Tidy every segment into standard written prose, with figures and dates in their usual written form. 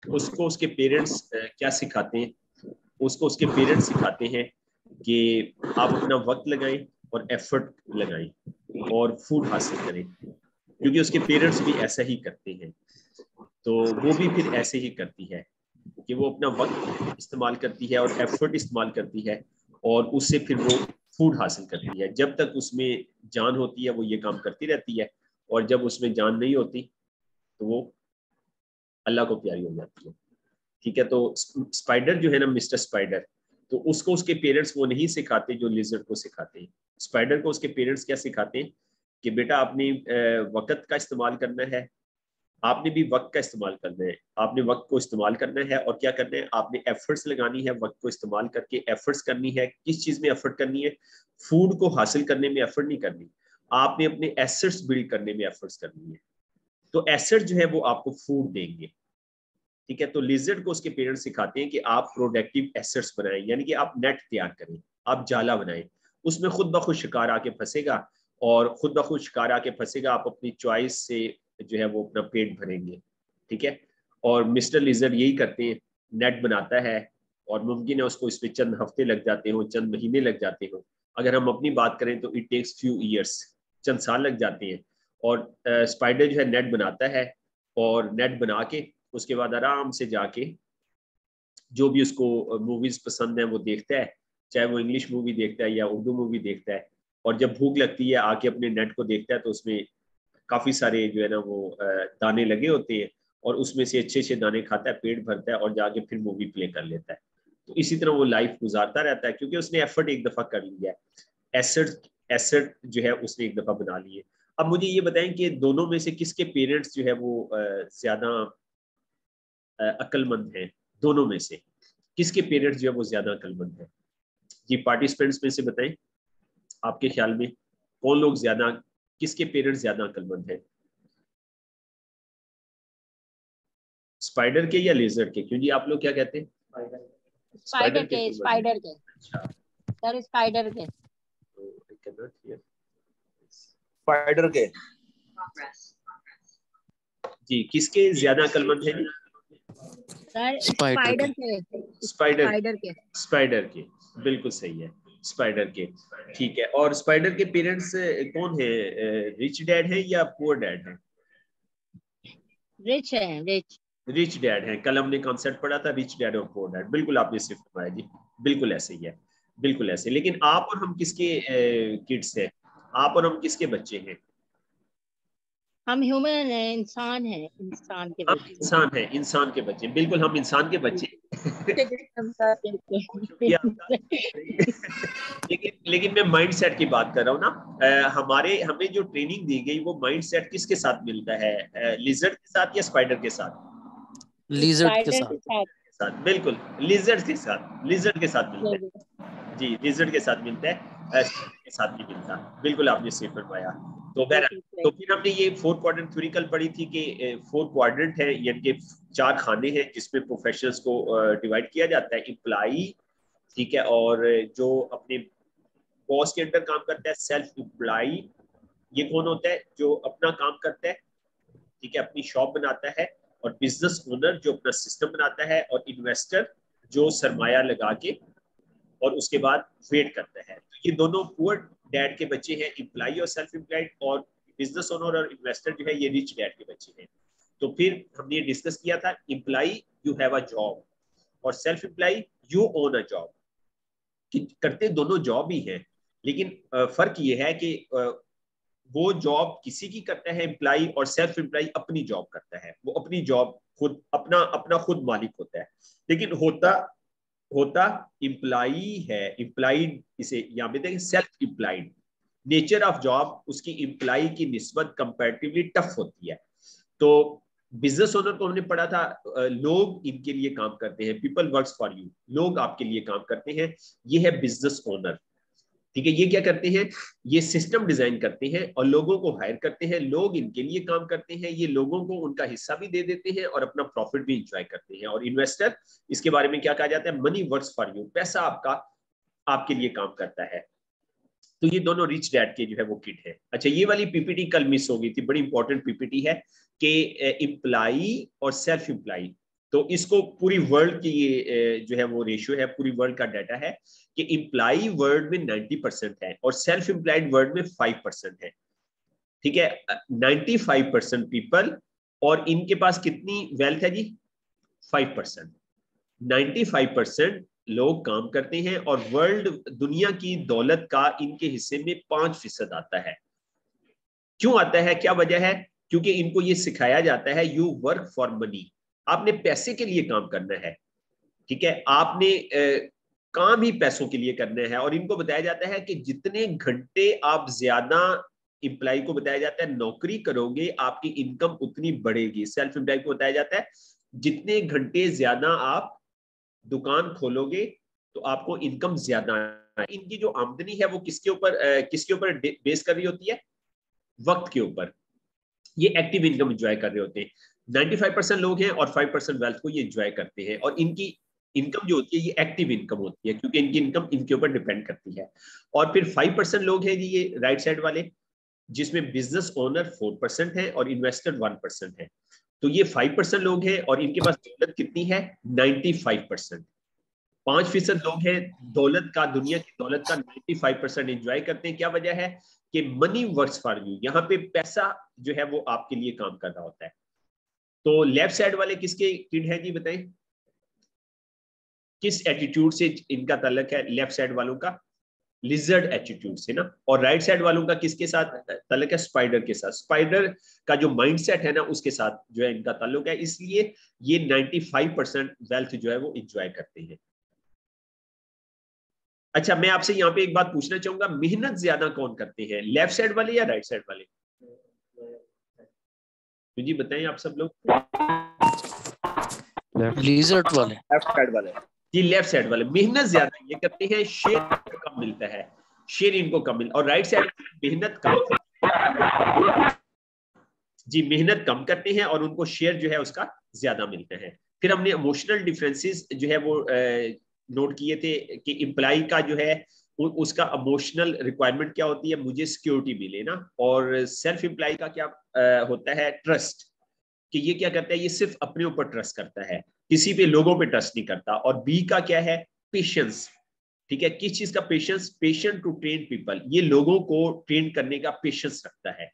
उसको उसके पेरेंट्स क्या सिखाते हैं, उसको उसके पेरेंट्स सिखाते हैं कि आप अपना वक्त लगाएं और एफर्ट लगाएं और फूड हासिल करें, क्योंकि उसके पेरेंट्स भी ऐसा ही करते हैं। तो वो भी फिर ऐसे ही करती है कि वो अपना वक्त इस्तेमाल करती है और एफर्ट इस्तेमाल करती है और उससे फिर वो फूड हासिल करती है। जब तक उसमें जान होती है वो ये काम करती रहती है, और जब उसमें जान नहीं होती तो वो अल्लाह को प्यारी हो जाती है। ठीक है, तो स्पाइडर जो है ना, मिस्टर स्पाइडर, तो उसको उसके पेरेंट्स वो नहीं सिखाते जो लिजर्ड को सिखाते हैं। स्पाइडर को उसके पेरेंट्स क्या सिखाते हैं कि बेटा आपने वक्त का इस्तेमाल करना है, आपने भी वक्त का इस्तेमाल करना है, आपने वक्त को इस्तेमाल करना है और क्या करना है, आपने एफर्ट्स लगानी है, वक्त को इस्तेमाल करके एफर्ट्स करनी है। किस चीज में एफर्ट करनी है? फूड को हासिल करने में एफर्ट नहीं करनी, आपने अपने एसेट्स बिल्ड करने में एफर्ट्स करनी है। तो एसेट जो है वो आपको फूड देंगे। ठीक है, तो लिजर्ड को उसके पेरेंट्स सिखाते हैं कि आप प्रोडक्टिव एसेट्स बनाएं, यानी कि आप नेट तैयार करें, आप जाला बनाएं, उसमें खुद ब खुद शिकार आके फंसेगा और खुद ब खुद शिकार आके फंसेगा, आप अपनी चॉइस से जो है वो अपना पेट भरेंगे। ठीक है, और मिस्टर लिजर्ड यही करते हैं, नेट बनाता है और मुमकिन है उसको इसमें चंद हफ्ते लग जाते हो, चंद महीने लग जाते हो। अगर हम अपनी बात करें तो इट टेक्स फ्यू ईयर्स, चंद साल लग जाते हैं। और स्पाइडर जो है नेट बनाता है और नेट बना के उसके बाद आराम से जाके जो भी उसको मूवीज पसंद है वो देखता है, चाहे वो इंग्लिश मूवी देखता है या उर्दू मूवी देखता है। और जब भूख लगती है आके अपने नेट को देखता है तो उसमें काफी सारे जो है ना वो दाने लगे होते हैं, और उसमें से अच्छे अच्छे दाने खाता है, पेट भरता है और जाके फिर मूवी प्ले कर लेता है। तो इसी तरह वो लाइफ गुजारता रहता है, क्योंकि उसने एफर्ट एक दफा कर लिया है, एसेट एसेट जो है उसने एक दफा बना लिए। अब मुझे ये बताएं कि दोनों में से किसके पेरेंट्स जो है वो ज्यादा अक्लमंद हैं? दोनों में से किसके पेरेंट्स जो है वो ज्यादा अक्लमंद है? जी, पार्टिसिपेंट्स में से बताएं, आपके ख्याल में कौन लोग ज्यादा, किसके पेरेंट्स ज्यादा अक्लमंद है? स्पाइडर के या लेजर के? क्योंकि आप लोग क्या कहते हैं? स्पाइडर के के, अक्लमंद है। स्पाइडर के अच्छा, सर, स्पाइडर के। तो I cannot hear. स्पाइडर के। जी, किसके ज्यादा अक्लमंद है? सर स्पाइडर स्पाइडर के। के, स्पाइडर स्पाइडर के। स्पाइडर के, बिल्कुल सही है, स्पाइडर के। ठीक है, और स्पाइडर के पेरेंट्स कौन है? रिच डैड है या पुअर डैड है? रिच है, रिच। रिच डैड है। कल हमने कॉन्सेप्ट पढ़ा था रिच डैड और पुअर डैड, बिल्कुल आपने सिर्फ फरमाया जी, बिल्कुल ऐसे ही है, बिल्कुल ऐसे। लेकिन आप और हम किसके किड्स हैं? आप और हम किसके बच्चे हैं? हम ह्यूमन है, इंसान है, इंसान के हम बच्चे। इंसान हैं, इंसान के बच्चे, बिल्कुल हम इंसान के बच्चे। बहुत शुक्रिया आपका। लेकिन मैं माइंड सेट की बात कर रहा हूँ ना, हमें जो ट्रेनिंग दी गई वो माइंड सेट किसके साथ मिलता है? लिजर्ड के साथ या स्पाइडर के साथ? लिजर्ड के स्पाइडर के साथ। साथ। बिल्कुल, लिजर्ड के साथ, लिजर्ड के साथ मिलता है जी, लिजर्ड के साथ मिलता है, स्पाइडर के साथ नहीं मिलता। बिल्कुल आपने सही फरमाया। तो बहरहाल, तो फिर हमने ये 4 क्वाड्रेंट थ्योरी कल पढ़ी थी कि 4 क्वाड्रेंट है, यानी कि 4 खाने हैं जिसमें प्रोफेशनल्स को डिवाइड किया जाता है। एम्प्लॉई, ठीक है, और जो अपने बॉस के अंडर काम करता है, सेल्फ एम्प्लॉई, ये कौन होता है? जो अपना काम करता है, ठीक है, अपनी शॉप बनाता है। और बिजनेस ओनर जो अपना सिस्टम बनाता है, और इन्वेस्टर जो सरमाया लगा के और उसके बाद वेट करता है। तो ये दोनों पुअर डैड के बच्चे हैं, एम्प्लॉई और सेल्फ एम्प्लॉयड, और बिजनेस ओनर और इन्वेस्टर जो है ये रिच डैड के बच्चे हैं। तो फिर हमने ये डिस्कस किया था, employee you have a job और self employ you own a job, कि करते दोनों जॉब ही है, लेकिन फर्क ये है कि वो जॉब किसी की करता है एम्प्लॉय, और सेल्फ एम्प्लॉय अपनी जॉब करता है, वो अपनी जॉब खुद अपना अपना खुद मालिक होता है। लेकिन होता होता इम्प्लाई है, इम्प्लाइड, इसे यहाँ पे देखें self implied. Nature of job उसकी इम्प्लाई की निस्बत कंपैरेटिवली टफ होती है। तो बिजनेस ओनर को हमने पढ़ा था, लोग इनके लिए काम करते हैं, पीपल वर्क्स फॉर यू, लोग आपके लिए काम करते हैं, ये है बिजनेस ओनर। ठीक है, ये क्या करते हैं? ये सिस्टम डिजाइन करते हैं और लोगों को हायर करते हैं, लोग इनके लिए काम करते हैं, ये लोगों को उनका हिस्सा भी दे देते हैं और अपना प्रॉफिट भी इंजॉय करते हैं। और इन्वेस्टर, इसके बारे में क्या कहा जाता है? मनी वर्क्स फॉर यू, पैसा आपका आपके लिए काम करता है। तो ये दोनों रिच डैड के जो है वो किड है। अच्छा, ये वाली पीपीटी कल मिस हो गई थी, बड़ी इंपॉर्टेंट पीपीटी है कि एम्प्लाई और सेल्फ एम्प्लाई तो इसको पूरी वर्ल्ड की ये जो है वो रेशियो है, पूरी वर्ल्ड का डाटा है कि इम्प्लाई वर्ल्ड में 90% है और सेल्फ एम्प्लॉयड वर्ल्ड में 5% है। ठीक है, 95% पीपल, और इनके पास कितनी वेल्थ है जी? 5%। 95% लोग काम करते हैं और वर्ल्ड दुनिया की दौलत का इनके हिस्से में 5% आता है। क्यों आता है, क्या वजह है? क्योंकि इनको ये सिखाया जाता है यू वर्क फॉर मनी, आपने पैसे के लिए काम करना है। ठीक है, आपने काम ही पैसों के लिए करना है। और इनको बताया जाता है कि जितने घंटे आप ज्यादा, इम्प्लाई को बताया जाता है नौकरी करोगे आपकी इनकम उतनी बढ़ेगी। सेल्फ एम्प्लॉय को बताया जाता है जितने घंटे ज्यादा आप दुकान खोलोगे तो आपको इनकम ज्यादा। इनकी जो आमदनी है वो किसके ऊपर बेस कर रही होती है? वक्त के ऊपर। ये एक्टिव इनकम एंजॉय कर रहे होते हैं। 95% लोग हैं और 5% वेल्थ को ये एंजॉय करते हैं, और इनकी इनकम जो होती है ये एक्टिव इनकम होती है क्योंकि इनकी इनकम इनके ऊपर डिपेंड करती है। और फिर 5% लोग हैं जी ये राइट साइड वाले, जिसमें बिजनेस ओनर 4% है और इन्वेस्टर 1% है। तो ये 5% लोग हैं और इनके पास दौलत कितनी है? 95%। 5% लोग हैं दौलत का, दुनिया की दौलत का 95% एंजॉय करते हैं। क्या वजह है? कि मनी वर्क्स फॉर यू, यहाँ पे पैसा जो है वो आपके लिए काम कर रहा होता है। तो लेफ्ट साइड वाले किसके किड है जी, बताएं किस एटीट्यूड से इनका ताल्लुक है? लेफ्ट साइड वालों का लिजर्ड एटीट्यूड से ना, और राइट साइड वालों का किसके साथ ताल्लुक है? स्पाइडर के साथ। स्पाइडर का जो माइंडसेट है ना उसके साथ जो है इनका ताल्लुक है, इसलिए ये 95% वेल्थ जो है वो एंजॉय करते हैं। अच्छा, मैं आपसे यहाँ पे एक बात पूछना चाहूंगा, मेहनत ज्यादा कौन करते हैं, लेफ्ट साइड वाले या राइट साइड वाले? तो जी बताएं आप सब लोग। लीजर्ड वाले। लेफ्ट साइड वाले। जी लेफ्ट साइड वाले मेहनत ज्यादा ये करते हैं, शेयर कम मिलता है, शेयर इनको कम मिलता है। और राइट साइड मेहनत कम, जी मेहनत कम करते हैं और उनको शेयर जो है उसका ज्यादा मिलता है। फिर हमने इमोशनल डिफरेंसेस जो है वो नोट किए थे कि इम्प्लाई का जो है उसका इमोशनल रिक्वायरमेंट क्या होती है? मुझे सिक्योरिटी मिले ना। और सेल्फ इम्प्लाई का क्या होता है? ट्रस्ट, कि ये क्या करता है? ये सिर्फ अपने ऊपर ट्रस्ट करता है, किसी पे लोगों पे ट्रस्ट नहीं करता। और बी का क्या है? पेशेंस। ठीक है, किस चीज का patience? Patient to train people, ये लोगों को ट्रेन करने का पेशेंस रखता है।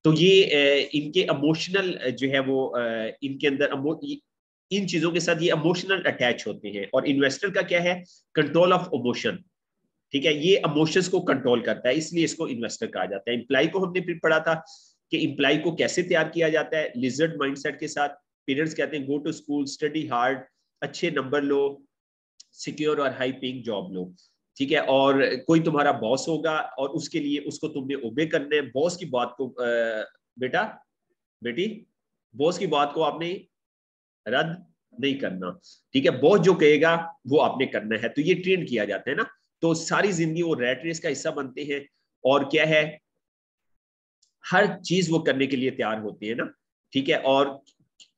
तो ये इनके इमोशनल जो है वो इनके अंदर इन चीजों के साथ ये इमोशनल अटैच होते हैं। और इन्वेस्टर का क्या है? Control of emotion. ठीक है, ये इमोशंस को कंट्रोल करता है, इसलिए इसको इन्वेस्टर कहा जाता है। इम्प्लाई को हमने फिर पढ़ा था कि इम्प्लाई को कैसे तैयार किया जाता है, लिजर्ड माइंडसेट के साथ। पेरेंट्स कहते हैं go to school, study hard, अच्छे नंबर लो, सिक्योर और हाई पेइंग जॉब लो। ठीक है, और कोई तुम्हारा बॉस होगा और उसके लिए उसको तुमने ओबे करना है। बॉस की बात को बेटा बेटी बॉस की बात को आपने रद्द नहीं करना। ठीक है, बॉस जो कहेगा वो आपने करना है। तो ये ट्रेन किया जाता है ना। तो सारी जिंदगी वो रैट रेस का हिस्सा बनते हैं और क्या है, हर चीज वो करने के लिए तैयार होते हैं ना। ठीक है, और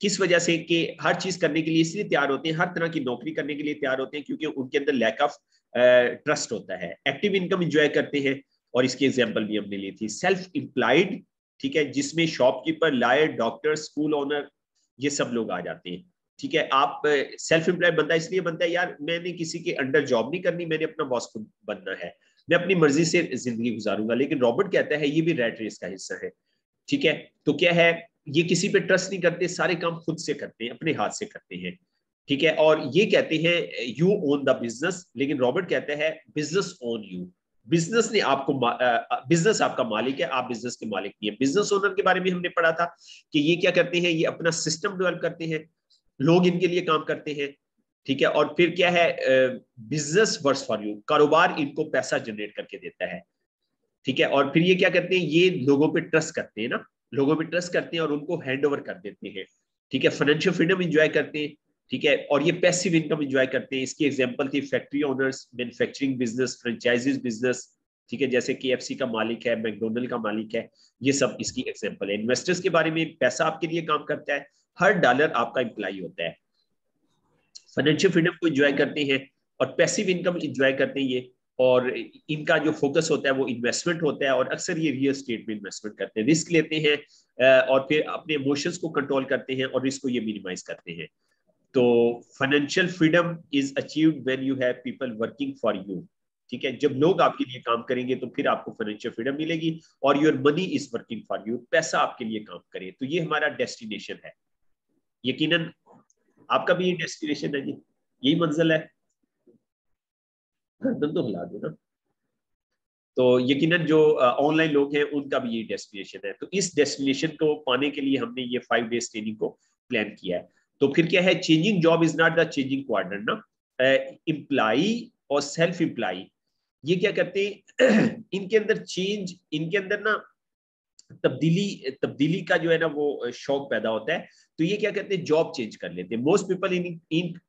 किस वजह से? कि हर चीज करने के लिए इसलिए तैयार होते हैं, हर तरह की नौकरी करने के लिए तैयार होते हैं क्योंकि उनके अंदर लैक ऑफ ट्रस्ट होता है। एक्टिव इनकम एंजॉय करते हैं, और इसकी एग्जांपल भी हमने ली थी। सेल्फ एम्प्लॉयड, ठीक है, जिसमें shopkeeper, lawyer, doctor, school owner, ये सब लोग आ जाते हैं। ठीक है, आप सेल्फ एम्प्लॉयड बंदा इसलिए बनता है, यार मैंने किसी के अंडर जॉब नहीं करनी, मैंने अपना बॉस खुद बनना है, मैं अपनी मर्जी से जिंदगी गुजारूंगा। लेकिन रॉबर्ट कहता है ये भी रैट रेस का हिस्सा है। ठीक है, तो क्या है, ये किसी पे ट्रस्ट नहीं करते, सारे काम खुद से करते हैं, अपने हाथ से करते हैं। ठीक है, और ये कहते हैं यू ओन द बिजनेस, लेकिन रॉबर्ट कहते हैं बिजनेस ओन यू। बिजनेस ने आपको बिजनेस आपका मालिक है, आप बिजनेस के मालिक नहीं है। बिजनेस ओनर के बारे में हमने पढ़ा था कि ये क्या करते हैं? ये अपना सिस्टम डेवलप करते हैं, लोग इनके लिए काम करते हैं। ठीक है, और फिर क्या है? बिजनेस वर्क्स फॉर यू, कारोबार इनको पैसा जनरेट करके देता है। ठीक है, और फिर ये क्या करते हैं? ये लोगों पे ट्रस्ट करते हैं ना, लोगों पे ट्रस्ट करते हैं और उनको हैंड ओवर कर देते हैं। ठीक है, फाइनेंशियल फ्रीडम एंजॉय करते हैं। ठीक है, और ये पैसिव इनकम एंजॉय करते हैं। इसकी एग्जांपल थी factory owners, manufacturing business, franchises business. ठीक है, जैसे KFC का मालिक है, मैकडोनल्ड का मालिक है, ये सब इसकी एग्जांपल है। इन्वेस्टर्स के बारे में, पैसा आपके लिए काम करता है, हर डॉलर आपका एम्प्लॉय होता है। फाइनेंशियल फ्रीडम को एंजॉय करते हैं और पैसिव इनकम एंजॉय करते हैं ये। और इनका जो फोकस होता है वो इन्वेस्टमेंट होता है, और अक्सर ये रियल स्टेट में इन्वेस्टमेंट करते हैं, रिस्क लेते हैं और फिर अपने इमोशंस को कंट्रोल करते हैं और रिस्क को ये मिनिमाइज करते हैं। तो financial freedom is achieved when you have people working for you. ठीक है, जब लोग आपके लिए काम करेंगे तो फिर आपको फाइनेंशियल फ्रीडम मिलेगी, और your money is working for you, पैसा आपके लिए काम करे। तो ये हमारा डेस्टिनेशन है। यकीनन आपका भी ये डेस्टिनेशन है जी, यही मंजिल है। गर्दन तो हिला दो ना। तो यकीनन जो ऑनलाइन लोग हैं उनका भी ये डेस्टिनेशन है। तो इस डेस्टिनेशन को पाने के लिए हमने ये 5 डेज ट्रेनिंग को प्लान किया है। तो फिर क्या है, changing job is not the changing quadrant ना। एम्प्लॉई और सेल्फ एम्प्लॉई ये क्या करते हैं इनके अंदर चेंज, इनके अंदर ना तब्दीली का जो है ना वो शौक पैदा होता है। तो ये क्या करते हैं, जॉब चेंज कर लेते हैं। Most people in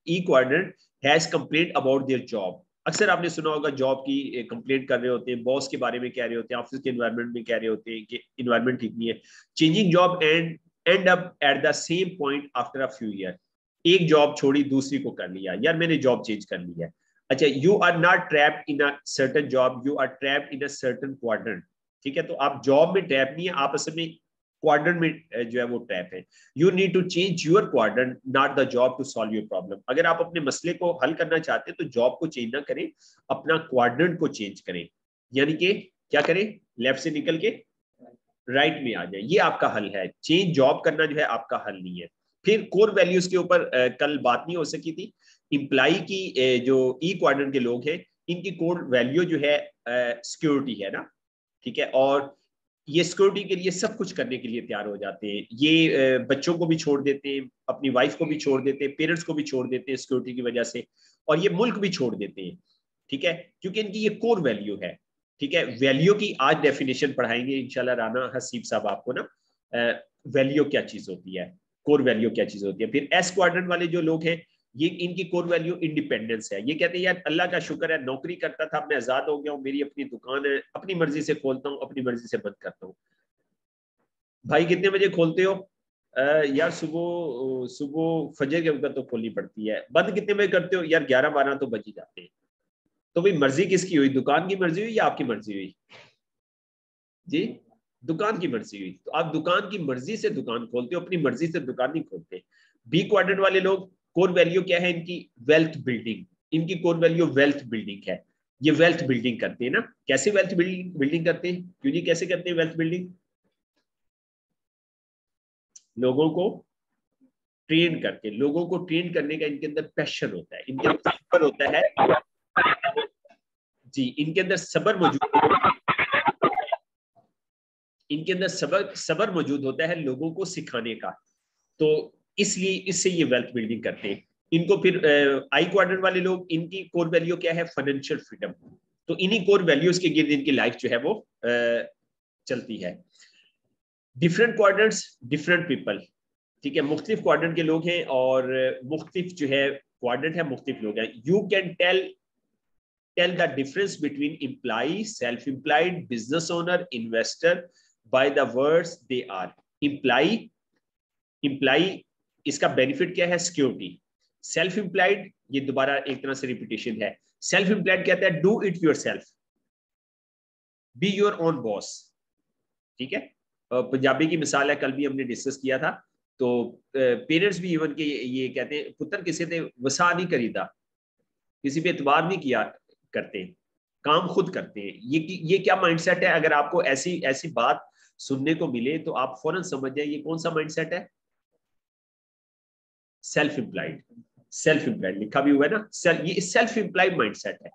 E quadrant has complaint about their job. अक्सर आपने सुना होगा जॉब की कंप्लेंट कर रहे होते हैं, बॉस के बारे में कह रहे होते हैं, ऑफिस के एनवायरनमेंट में कह रहे होते हैं कि एनवायरनमेंट ठीक नहीं है। Changing job and up at the same point after a few year. एक जॉब छोड़ी दूसरी को कर लिया, यार मैंने जॉब चेंज कर लिया। अच्छा, you are not trapped in a certain job, you are trapped in a certain quadrant. ठीक है, तो आप जॉब में ट्रैप नहीं है, आप असल में क्वाड्रेंट में जो है वो ट्रैप है। You need to change your quadrant not the job to solve your problem. अगर आप अपने मसले को हल करना चाहते हैं तो जॉब को चेंज ना करें, अपना क्वाड्रेंट को चेंज करें। यानी कि क्या करें, लेफ्ट से निकल के राइट में आ जाए, ये आपका हल है। चेंज जॉब करना जो है आपका हल नहीं है। फिर कोर वैल्यूज के ऊपर कल बात नहीं हो सकी थी। इंप्लाई की जो ई क्वाड्रेंट के लोग हैं इनकी कोर वैल्यू जो है सिक्योरिटी है ना। ठीक है, और ये सिक्योरिटी के लिए सब कुछ करने के लिए तैयार हो जाते हैं। ये बच्चों को भी छोड़ देते हैं, अपनी वाइफ को भी छोड़ देते हैं, पेरेंट्स को भी छोड़ देते हैं सिक्योरिटी की वजह से, और ये मुल्क भी छोड़ देते हैं। ठीक है, क्योंकि इनकी ये कोर वैल्यू है। ठीक है, वैल्यू की आज डेफिनेशन पढ़ाएंगे इंशाल्लाह राना हसीब साहब आपको ना, वैल्यू क्या चीज होती है, कोर वैल्यू क्या चीज होती है। फिर एस क्वाड्रेंट वाले जो लोग हैं ये इनकी कोर वैल्यू इंडिपेंडेंस है। ये कहते हैं यार अल्लाह का शुक्र है, नौकरी करता था, मैं आजाद हो गया हूँ, मेरी अपनी दुकान है, अपनी मर्जी से खोलता हूँ, अपनी मर्जी से बंद करता हूँ। भाई कितने बजे खोलते हो? यार सुबह सुबह फजर के वक्त तो खोलनी पड़ती है। बंद कितने बजे करते हो? यार 11-12 तो बज ही जाते हैं। तो भाई मर्जी किसकी हुई, दुकान की मर्जी हुई या आपकी मर्जी हुई जी? दुकान की मर्जी हुई। तो आप दुकान की मर्जी से दुकान खोलते हो, अपनी मर्जी से दुकान नहीं खोलते। बी क्वाड्रेंट वाले लोग कोर वैल्यू क्या है इनकी, वेल्थ बिल्डिंग। इनकी कोर वैल्यू वेल्थ बिल्डिंग है। ये वेल्थ बिल्डिंग करते हैं ना। कैसे वेल्थ बिल्डिंग करते हैं, क्यों जी कैसे करते हैं वेल्थ बिल्डिंग? लोगों को ट्रेन करके, लोगों को ट्रेन करने का इनके अंदर पैशन होता है, इनके अंदर सब्र होता है जी, इनके अंदर सब्र मौजूद है। इनके अंदर सब्र मौजूद होता है लोगों को सिखाने का। तो इसलिए इससे ये वेल्थ बिल्डिंग करते हैं। इनको फिर आई क्वाड्रेंट वाले लोग, इनकी कोर वैल्यू क्या है, फाइनेंशियल फ्रीडम। तो इन्हीं कोर वैल्यूज के गिर्द इनकी लाइफ जो है वो चलती है। Different quadrants different people. ठीक है, मुख्तलिफ क्वाड्रेंट के लोग हैं और मुख्तलिफ जो है क्वाड्रेंट है, मुख्तलिफ लोग हैं। You can tell the difference between employee, self employed, business owner, investor by the words they are. Employee इसका बेनिफिट क्या है, सिक्योरिटी। सेल्फ एम्प्लॉयड ये दोबारा एक तरह से रिपीटेशन है। सेल्फ एम्प्लॉयड कहता है do it yourself, be your own boss. ठीक है, पंजाबी की मिसाल है, कल भी हमने डिस्कस किया था। तो पेरेंट्स भी इवन के ये कहते हैं पुत्र किसी ने वसा नहीं करीदा, किसी पे एतबार नहीं किया करते, काम खुद करते हैं। ये क्या माइंडसेट है? अगर आपको ऐसी ऐसी बात सुनने को मिले तो आप फौरन समझ जाए ये कौन सा माइंडसेट है, सेल्फ एम्प्लॉयड। सेल्फ एम्प्लॉयड लिखा भी हुआ है ना, ये सेल्फ एम्प्लॉयड माइंडसेट है।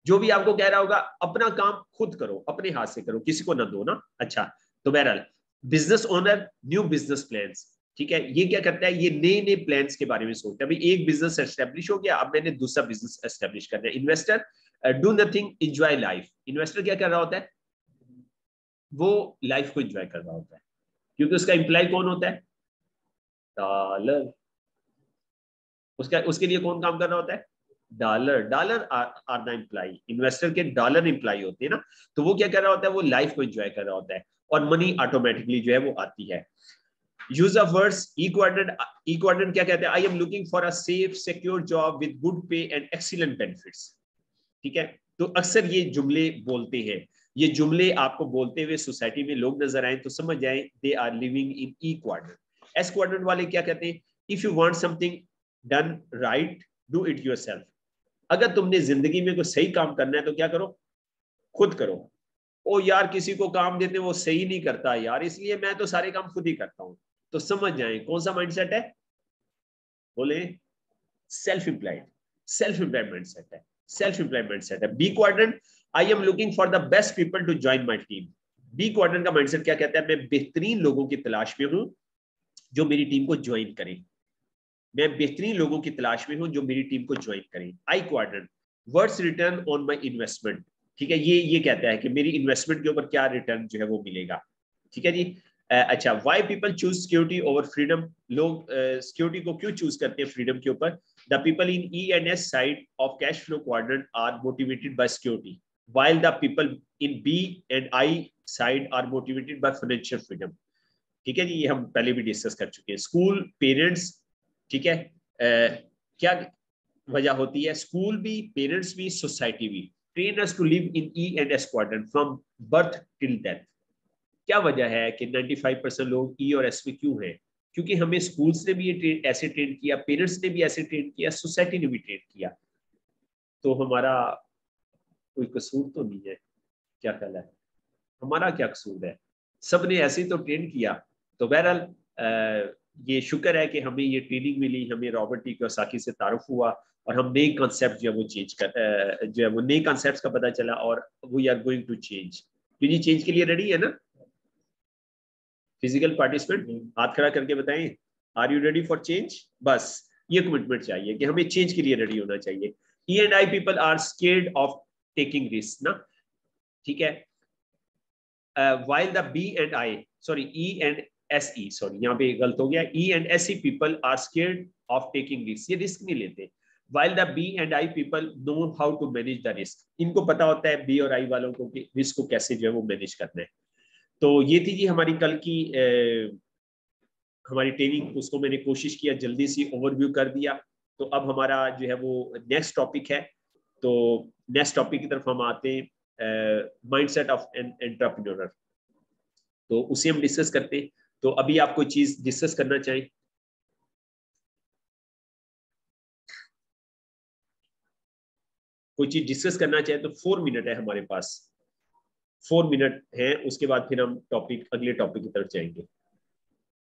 जो भी आपको कह रहा होगा अपना काम खुद करो, अपने हाथ से करो, किसी को ना दो ना। अच्छा, तो बहरहाल business owner, new business plans. ठीक है, ये क्या करता है, ये नए नए प्लान्स के बारे में सोचता है। भाई एक बिजनेस एस्टेब्लिश हो गया, अब मैंने दूसरा बिजनेस एस्टेब्लिश करना है। Investor do nothing enjoy life. Investor क्या कर रहा होता है, वो लाइफ को एंजॉय कर रहा होता है, क्योंकि उसका एम्प्लॉय कौन होता है, डॉलर। उसका उसके लिए कौन काम कर रहा होता है, dollar. Dollar are the employ. Investor के डॉलर एम्प्लॉय होते हैं ना। तो वो क्या कर रहा होता है, वो लाइफ को एंजॉय कर रहा होता है और मनी ऑटोमेटिकली जो है वो आती है। Use of words, E quadrant क्या कहते हैं, आई am looking for a safe secure job with good पे एंड एक्सीलेंट बेनिफिट्स। ठीक है, तो अक्सर ये जुमले बोलते हैं। ये जुमले आपको बोलते हुए सोसाइटी में लोग नजर आए तो समझ जाए they are living in E quadrant. S quadrant वाले क्या कहते हैं, if you want something done right do it yourself. अगर तुमने जिंदगी में कोई सही काम करना है तो क्या करो, खुद करो। ओ यार किसी को काम देते वो सही नहीं करता यार, इसलिए मैं तो सारे काम खुद ही करता हूं। तो समझ जाए कौन सा माइंडसेट है, बोले self employed, self employed mindset है, सेल्फ एम्प्लॉयड माइंडसेट है। B quadrant, I am looking for the best people to join my team. B quadrant का माइंडसेट क्या कहता है, मैं बेहतरीन लोगों की तलाश में हूं जो मेरी टीम को ज्वाइन करें, मैं बेहतरीन लोगों की तलाश में हूं जो मेरी टीम को ज्वाइन करें। आई quadrant, what's return on my investment, ठीक है, ये कहता है कि मेरी इन्वेस्टमेंट के ऊपर क्या रिटर्न जो है वो मिलेगा, ठीक है जी। अच्छा, why people choose security over freedom, लोग सिक्योरिटी को क्यों चूज करते हैं फ्रीडम के ऊपर। The people in E and S side of cash flow quadrant are motivated by security, while the people in B and I side are motivated by financial freedom, ठीक है जी, ये हम पहले भी डिस्कस कर चुके हैं। स्कूल, पेरेंट्स, ठीक है, क्या वजह होती है, स्कूल भी, पेरेंट्स भी, सोसाइटी भी, train us to live in E and S quadrant from birth till death. क्या वजह है कि 95% लोग ई और एस में क्यों हैं, क्योंकि हमें स्कूल्स ने भी ये ऐसे ट्रेन किया, पेरेंट्स ने भी ऐसे ट्रेन किया, सोसाइटी ने भी ट्रेन किया। तो हमारा कोई कसूर तो नहीं है, क्या ख्याल है, हमारा क्या कसूर है, सबने ऐसे ही तो ट्रेन किया। तो बहरहाल ये शुक्र है कि हमें ये ट्रेनिंग मिली, हमें रॉबर्ट टी कियोसाकी से तारुफ हुआ और हम नए कॉन्सेप्ट जो है वो चेंज कर जो है वो नए कॉन्सेप्ट्स का पता चला और we are going to change. जी चेंज के लिए रेडी है ना फिजिकल पार्टिसिपेंट, हाथ खड़ा करके बताएं, are you ready for change. बस ये कमिटमेंट चाहिए कि हमें चेंज के लिए रेडी होना चाहिए। E and I people are scared of taking risk ना, ठीक है। while the B and I, sorry, E and SE, sorry यहाँ पे गलत हो गया, E and SE people are scared of taking risk, ये रिस्क नहीं लेते। while the B and I people know how to manage the risk, इनको पता होता है B और I वालों को कि रिस्क को कैसे जो है वो मैनेज करना है। तो ये थी जी हमारी कल की हमारी ट्रेनिंग, उसको मैंने कोशिश किया जल्दी से ओवरव्यू कर दिया। तो अब हमारा जो है वो नेक्स्ट टॉपिक है, तो नेक्स्ट टॉपिक की तरफ हम आते हैं, माइंडसेट ऑफ एन एंटरप्रेन्योर। तो उसे हम डिस्कस करते हैं। तो अभी आप कोई चीज डिस्कस करना चाहें, कोई चीज डिस्कस करना चाहे तो 4 मिनट है हमारे पास, 4 मिनट है, उसके बाद फिर हम टॉपिक अगले टॉपिक की तरफ जाएंगे।